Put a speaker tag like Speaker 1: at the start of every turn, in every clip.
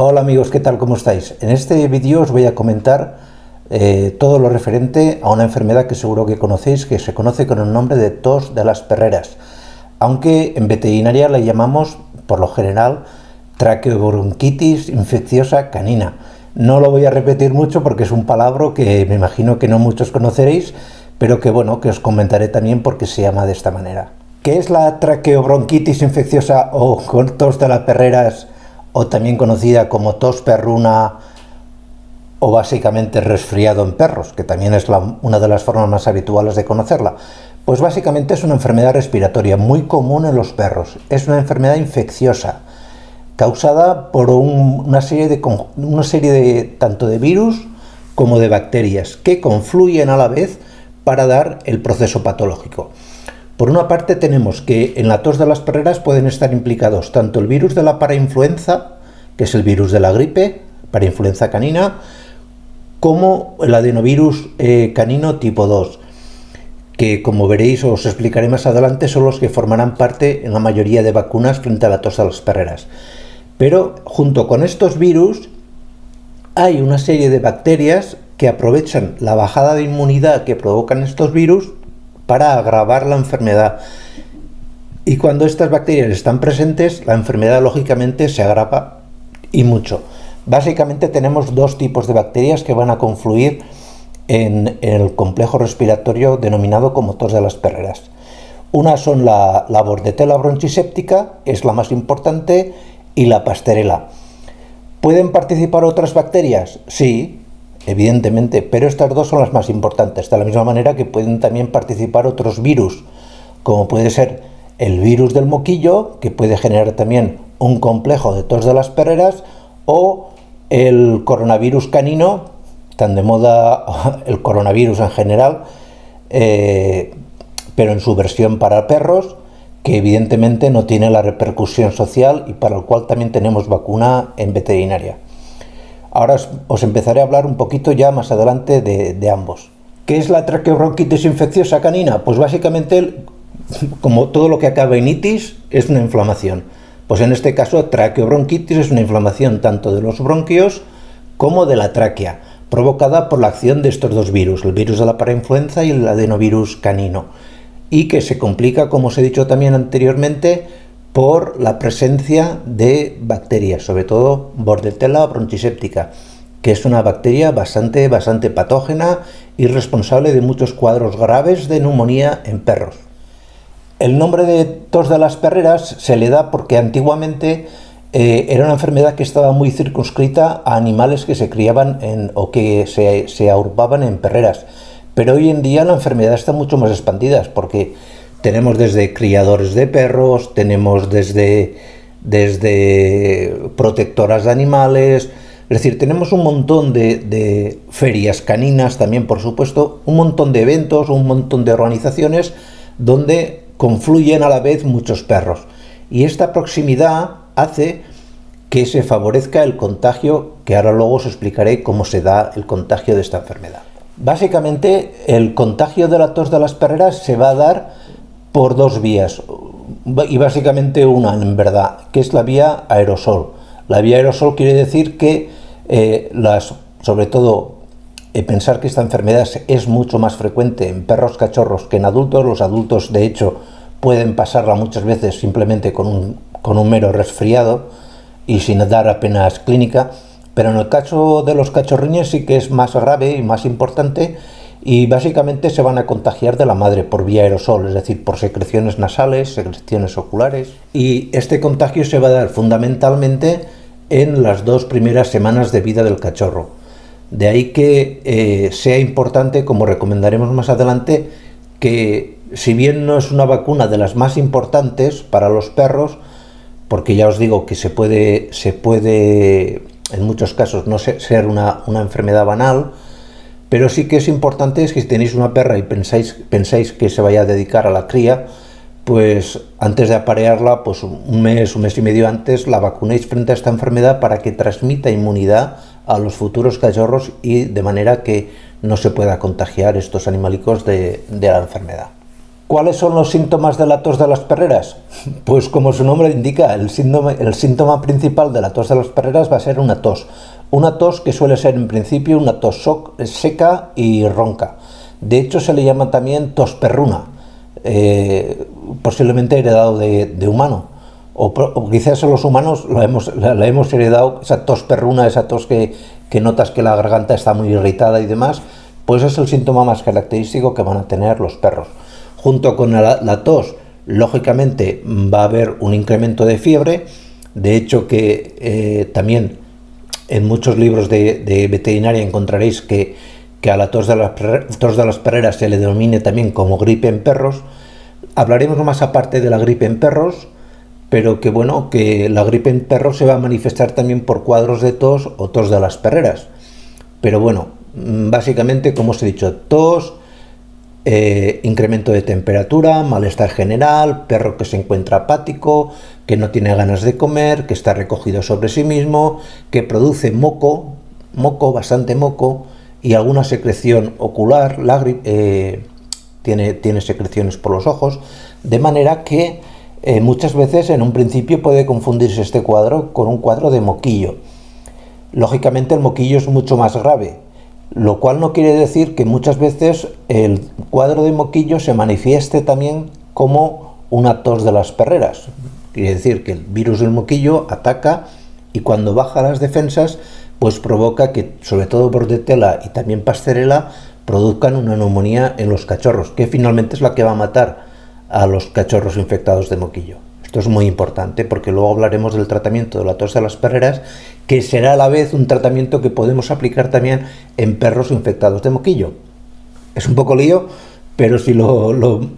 Speaker 1: Hola amigos, ¿qué tal? ¿Cómo estáis? En este vídeo os voy a comentar todo lo referente a una enfermedad que seguro que conocéis, que se conoce con el nombre de tos de las perreras, aunque en veterinaria la llamamos, por lo general, traqueobronquitis infecciosa canina. No lo voy a repetir mucho porque es un palabra que me imagino que no muchos conoceréis, pero que bueno, que os comentaré también porque se llama de esta manera. ¿Qué es la traqueobronquitis infecciosa o tos de las perreras, o también conocida como tos perruna o básicamente resfriado en perros, que también es una de las formas más habituales de conocerla? Pues básicamente es una enfermedad respiratoria muy común en los perros. Es una enfermedad infecciosa causada por una serie de tanto de virus como de bacterias que confluyen a la vez para dar el proceso patológico. Por una parte tenemos que en la tos de las perreras pueden estar implicados tanto el virus de la parainfluenza, que es el virus de la gripe, parainfluenza canina, como el adenovirus canino tipo 2, que como veréis os explicaré más adelante son los que formarán parte en la mayoría de vacunas frente a la tos de las perreras. Pero junto con estos virus hay una serie de bacterias que aprovechan la bajada de inmunidad que provocan estos virus para agravar la enfermedad, y cuando estas bacterias están presentes la enfermedad lógicamente se agrava y mucho. Básicamente tenemos dos tipos de bacterias que van a confluir en el complejo respiratorio denominado como tos de las perreras. Una son la Bordetella bronchiséptica, es la más importante, y la Pasteurella. ¿Pueden participar otras bacterias? Sí, evidentemente, pero estas dos son las más importantes, de la misma manera que pueden también participar otros virus, como puede ser el virus del moquillo, que puede generar también un complejo de tos de las perreras, o el coronavirus canino, tan de moda el coronavirus en general, pero en su versión para perros, que evidentemente no tiene la repercusión social y para el cual también tenemos vacuna en veterinaria. Ahora os empezaré a hablar un poquito ya más adelante de ambos. ¿Qué es la traqueobronquitis infecciosa canina? Pues básicamente, como todo lo que acaba en itis, es una inflamación. Pues en este caso, traqueobronquitis es una inflamación tanto de los bronquios como de la tráquea, provocada por la acción de estos dos virus, el virus de la parainfluenza y el adenovirus canino, y que se complica, como os he dicho también anteriormente, por la presencia de bacterias, sobre todo Bordetella bronchiséptica, que es una bacteria bastante patógena y responsable de muchos cuadros graves de neumonía en perros. El nombre de tos de las perreras se le da porque antiguamente era una enfermedad que estaba muy circunscrita a animales que se criaban o que se agrupaban en perreras, pero hoy en día la enfermedad está mucho más expandida, porque tenemos desde criadores de perros, tenemos desde protectoras de animales, es decir, tenemos un montón de ferias caninas también, por supuesto, un montón de eventos, un montón de organizaciones donde confluyen a la vez muchos perros. Y esta proximidad hace que se favorezca el contagio, que ahora luego os explicaré cómo se da el contagio de esta enfermedad. Básicamente, el contagio de la tos de las perreras se va a dar por dos vías, y básicamente una en verdad, que es la vía aerosol. La vía aerosol quiere decir que sobre todo pensar que esta enfermedad es mucho más frecuente en perros cachorros que en adultos. Los adultos de hecho pueden pasarla muchas veces simplemente con un mero resfriado y sin dar apenas clínica, pero en el caso de los cachorrines sí que es más grave y más importante, y básicamente se van a contagiar de la madre por vía aerosol, es decir, por secreciones nasales, secreciones oculares, y este contagio se va a dar fundamentalmente en las 2 primeras semanas de vida del cachorro. De ahí que sea importante, como recomendaremos más adelante, que si bien no es una vacuna de las más importantes para los perros, porque ya os digo que se puede en muchos casos no ser una enfermedad banal, pero sí que es importante es que si tenéis una perra y pensáis que se vaya a dedicar a la cría, pues antes de aparearla, pues un mes y medio antes, la vacunéis frente a esta enfermedad para que transmita inmunidad a los futuros cachorros y de manera que no se pueda contagiar estos animalicos de la enfermedad. ¿Cuáles son los síntomas de la tos de las perreras? Pues como su nombre indica, el síntoma principal de la tos de las perreras va a ser una tos que suele ser en principio una tos seca y ronca. De hecho se le llama también tos perruna, posiblemente heredado de humano, o quizás los humanos la hemos heredado, esa tos perruna, esa tos que notas que la garganta está muy irritada y demás, pues es el síntoma más característico que van a tener los perros. Junto con la tos, lógicamente va a haber un incremento de fiebre. De hecho que también en muchos libros de veterinaria encontraréis que a la tos de las perreras se le denomine también como gripe en perros. Hablaremos más aparte de la gripe en perros, pero que bueno, que la gripe en perros se va a manifestar también por cuadros de tos o tos de las perreras. Pero bueno, básicamente, como os he dicho, tos, incremento de temperatura, malestar general, perro que se encuentra apático, que no tiene ganas de comer, que está recogido sobre sí mismo, que produce moco, bastante moco, y alguna secreción ocular, tiene secreciones por los ojos, de manera que muchas veces en un principio puede confundirse este cuadro con un cuadro de moquillo. Lógicamente el moquillo es mucho más grave, lo cual no quiere decir que muchas veces el cuadro de moquillo se manifieste también como una tos de las perreras. Quiere decir que el virus del moquillo ataca y cuando baja las defensas, pues provoca que sobre todo Bordetella y también Pasteurella produzcan una neumonía en los cachorros, que finalmente es la que va a matar a los cachorros infectados de moquillo. Esto es muy importante porque luego hablaremos del tratamiento de la tos de las perreras, que será a la vez un tratamiento que podemos aplicar también en perros infectados de moquillo. Es un poco lío, pero si lo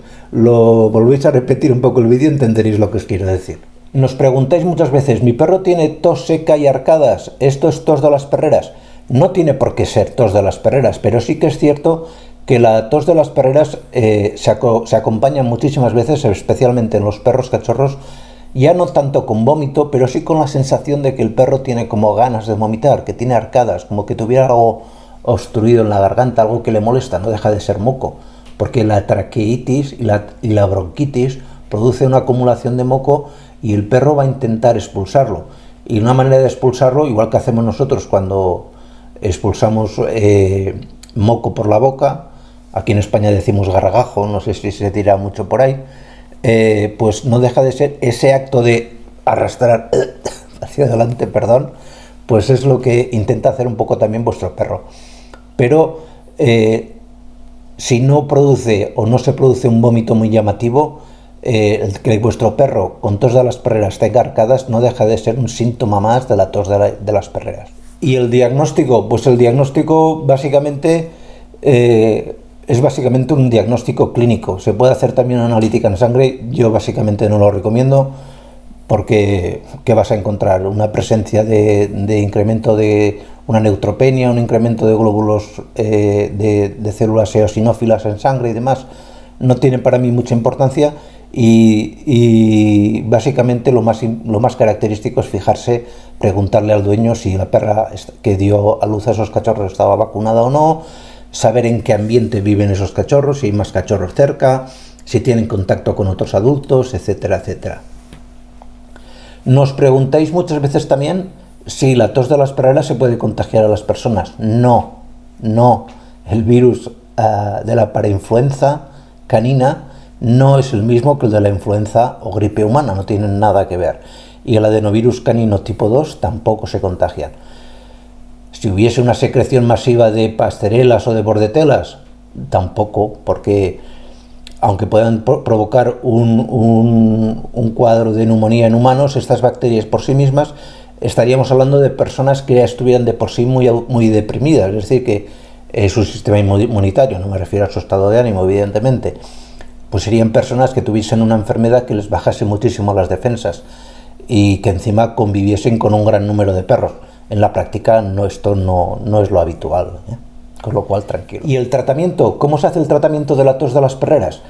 Speaker 1: volvéis a repetir un poco el vídeo entenderéis lo que os quiero decir. Nos preguntáis muchas veces, mi perro tiene tos seca y arcadas, ¿esto es tos de las perreras? No tiene por qué ser tos de las perreras, pero sí que es cierto que la tos de las perreras se acompaña muchísimas veces, especialmente en los perros cachorros, ya no tanto con vómito, pero sí con la sensación de que el perro tiene como ganas de vomitar, que tiene arcadas, como que tuviera algo obstruido en la garganta, algo que le molesta, no deja de ser moco, porque la traqueitis y la bronquitis produce una acumulación de moco y el perro va a intentar expulsarlo. Y una manera de expulsarlo, igual que hacemos nosotros cuando expulsamos moco por la boca, aquí en España decimos gargajo, no sé si se dirá mucho por ahí, pues no deja de ser ese acto de arrastrar hacia adelante, pues es lo que intenta hacer un poco también vuestro perro. Pero si no produce o no se produce un vómito muy llamativo, el que vuestro perro con tos de las perreras tenga arcadas no deja de ser un síntoma más de la tos de las perreras. ¿Y el diagnóstico? Pues el diagnóstico básicamente es básicamente un diagnóstico clínico. Se puede hacer también una analítica en sangre, yo básicamente no lo recomiendo porque ¿qué vas a encontrar? Una presencia de incremento de una neutropenia, un incremento de glóbulos de células eosinófilas en sangre y demás, no tiene para mí mucha importancia. Y básicamente lo más característico es fijarse, preguntarle al dueño si la perra que dio a luz a esos cachorros estaba vacunada o no, saber en qué ambiente viven esos cachorros, si hay más cachorros cerca, si tienen contacto con otros adultos, etcétera, etcétera. Nos preguntáis muchas veces también si la tos de las perreras se puede contagiar a las personas. No, el virus de la parainfluenza canina no es el mismo que el de la influenza o gripe humana, no tienen nada que ver. Y el adenovirus canino tipo 2 tampoco se contagian. Si hubiese una secreción masiva de Pasteurellas o de Bordetellas, tampoco, porque aunque puedan provocar un cuadro de neumonía en humanos, estas bacterias por sí mismas, estaríamos hablando de personas que ya estuvieran de por sí muy deprimidas, es decir, que su sistema inmunitario, no me refiero a su estado de ánimo, evidentemente, pues serían personas que tuviesen una enfermedad que les bajase muchísimo las defensas y que encima conviviesen con un gran número de perros. En la práctica esto no es lo habitual, con lo cual tranquilo. ¿Y el tratamiento? ¿Cómo se hace el tratamiento de la tos de las perreras?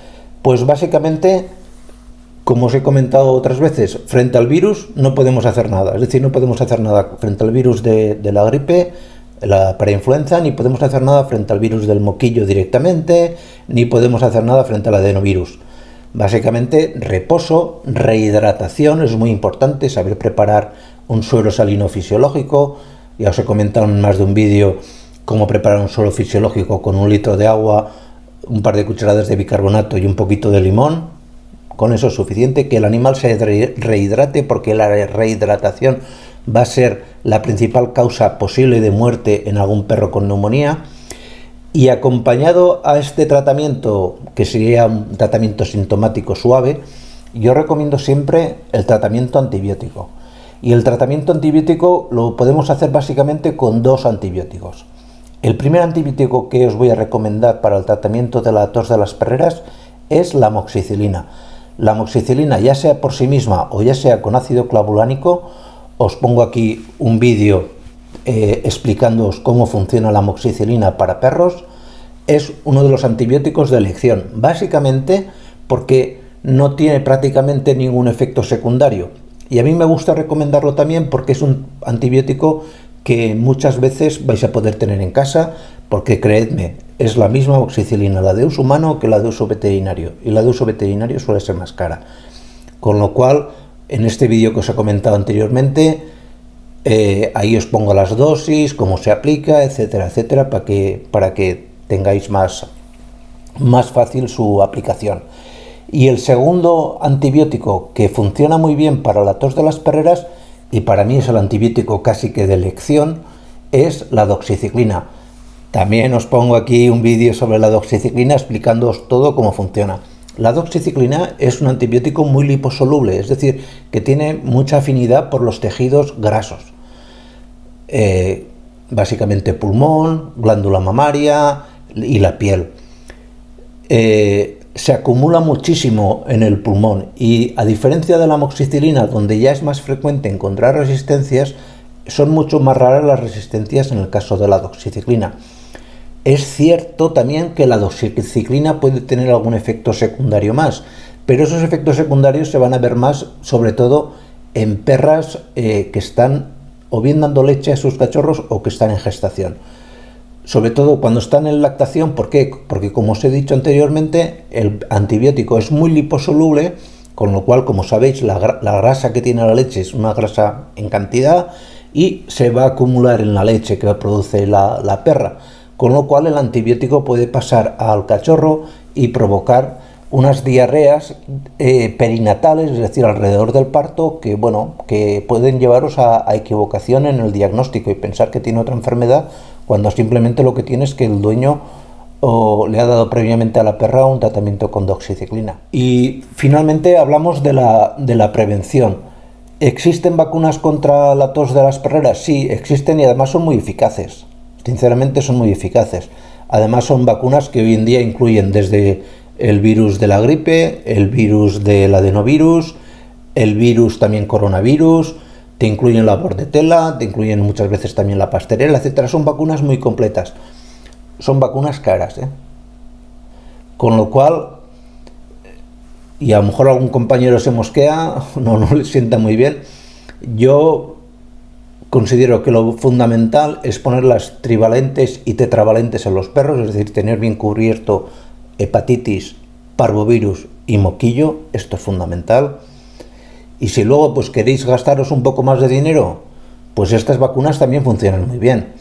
Speaker 1: Pues básicamente, como os he comentado otras veces, frente al virus no podemos hacer nada, es decir, no podemos hacer nada frente al virus de la gripe, la parainfluenza, ni podemos hacer nada frente al virus del moquillo directamente, ni podemos hacer nada frente al adenovirus. Básicamente reposo, rehidratación, es muy importante saber preparar un suero salino fisiológico. Ya os he comentado en más de un vídeo cómo preparar un suero fisiológico con 1 litro de agua, un par de cucharadas de bicarbonato y un poquito de limón. Con eso es suficiente, que el animal se rehidrate, porque la rehidratación va a ser la principal causa posible de muerte en algún perro con neumonía. Y acompañado a este tratamiento, que sería un tratamiento sintomático suave, yo recomiendo siempre el tratamiento antibiótico. Y el tratamiento antibiótico lo podemos hacer básicamente con 2 antibióticos. El primer antibiótico que os voy a recomendar para el tratamiento de la tos de las perreras es la amoxicilina. La amoxicilina, ya sea por sí misma o ya sea con ácido clavulánico, os pongo aquí un vídeo explicándoos cómo funciona la amoxicilina para perros. Es uno de los antibióticos de elección, básicamente porque no tiene prácticamente ningún efecto secundario. Y a mí me gusta recomendarlo también porque es un antibiótico que muchas veces vais a poder tener en casa, porque creedme, es la misma amoxicilina, la de uso humano, que la de uso veterinario, y la de uso veterinario suele ser más cara. Con lo cual, en este vídeo que os he comentado anteriormente, ahí os pongo las dosis, cómo se aplica, etcétera, etcétera, para que tengáis más fácil su aplicación. Y el segundo antibiótico que funciona muy bien para la tos de las perreras, y para mí es el antibiótico casi que de elección, es la doxiciclina. También os pongo aquí un vídeo sobre la doxiciclina explicándoos todo cómo funciona. La doxiciclina es un antibiótico muy liposoluble, es decir, que tiene mucha afinidad por los tejidos grasos. Básicamente pulmón, glándula mamaria y la piel. Se acumula muchísimo en el pulmón, y a diferencia de la amoxicilina, donde ya es más frecuente encontrar resistencias, son mucho más raras las resistencias en el caso de la doxiciclina. Es cierto también que la doxiciclina puede tener algún efecto secundario más, pero esos efectos secundarios se van a ver más sobre todo en perras que están o bien dando leche a sus cachorros o que están en gestación. Sobre todo cuando están en lactación. ¿Por qué? Porque, como os he dicho anteriormente, el antibiótico es muy liposoluble, con lo cual, como sabéis, la grasa que tiene la leche es una grasa en cantidad y se va a acumular en la leche que produce la perra, con lo cual el antibiótico puede pasar al cachorro y provocar unas diarreas perinatales, es decir, alrededor del parto, que pueden llevaros a equivocación en el diagnóstico y pensar que tiene otra enfermedad, cuando simplemente lo que tiene es que el dueño le ha dado previamente a la perra un tratamiento con doxiciclina. Y finalmente hablamos de la prevención. ¿Existen vacunas contra la tos de las perreras? Sí, existen, y además son muy eficaces. Sinceramente son muy eficaces. Además son vacunas que hoy en día incluyen desde el virus de la gripe, el virus del adenovirus, el virus también coronavirus, te incluyen la bordetela, te incluyen muchas veces también la pastorela, etcétera. Son vacunas muy completas. Son vacunas caras, Con lo cual, y a lo mejor algún compañero se mosquea, no le sienta muy bien, yo considero que lo fundamental es poner las trivalentes y tetravalentes en los perros, es decir, tener bien cubierto hepatitis, parvovirus y moquillo. Esto es fundamental. Y si luego pues queréis gastaros un poco más de dinero, pues estas vacunas también funcionan muy bien.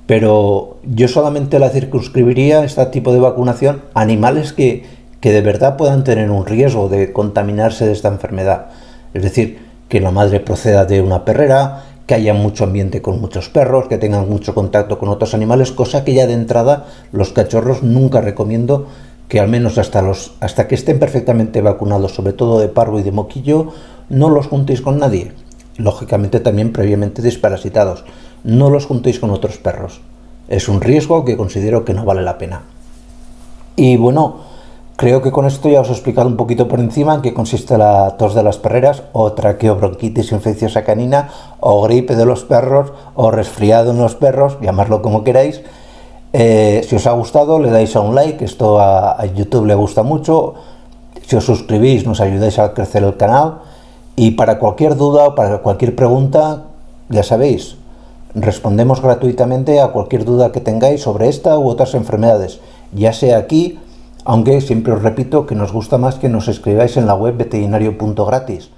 Speaker 1: Pero yo solamente la circunscribiría, este tipo de vacunación, a animales que de verdad puedan tener un riesgo de contaminarse de esta enfermedad. Es decir, que la madre proceda de una perrera, que haya mucho ambiente con muchos perros, que tengan mucho contacto con otros animales, cosa que ya de entrada los cachorros nunca recomiendo, que al menos hasta que estén perfectamente vacunados, sobre todo de parvo y de moquillo, no los juntéis con nadie. Lógicamente también previamente desparasitados. No los juntéis con otros perros. Es un riesgo que considero que no vale la pena. Y bueno, creo que con esto ya os he explicado un poquito por encima en qué consiste la tos de las perreras, o traqueobronquitis infecciosa canina, o gripe de los perros, o resfriado en los perros, llamadlo como queráis. Si os ha gustado, le dais a un like, esto a YouTube le gusta mucho. Si os suscribís, nos ayudáis a crecer el canal. Y para cualquier duda o para cualquier pregunta, ya sabéis, respondemos gratuitamente a cualquier duda que tengáis sobre esta u otras enfermedades, ya sea aquí, Aunque siempre os repito que nos gusta más que nos escribáis en la web veterinario.gratis,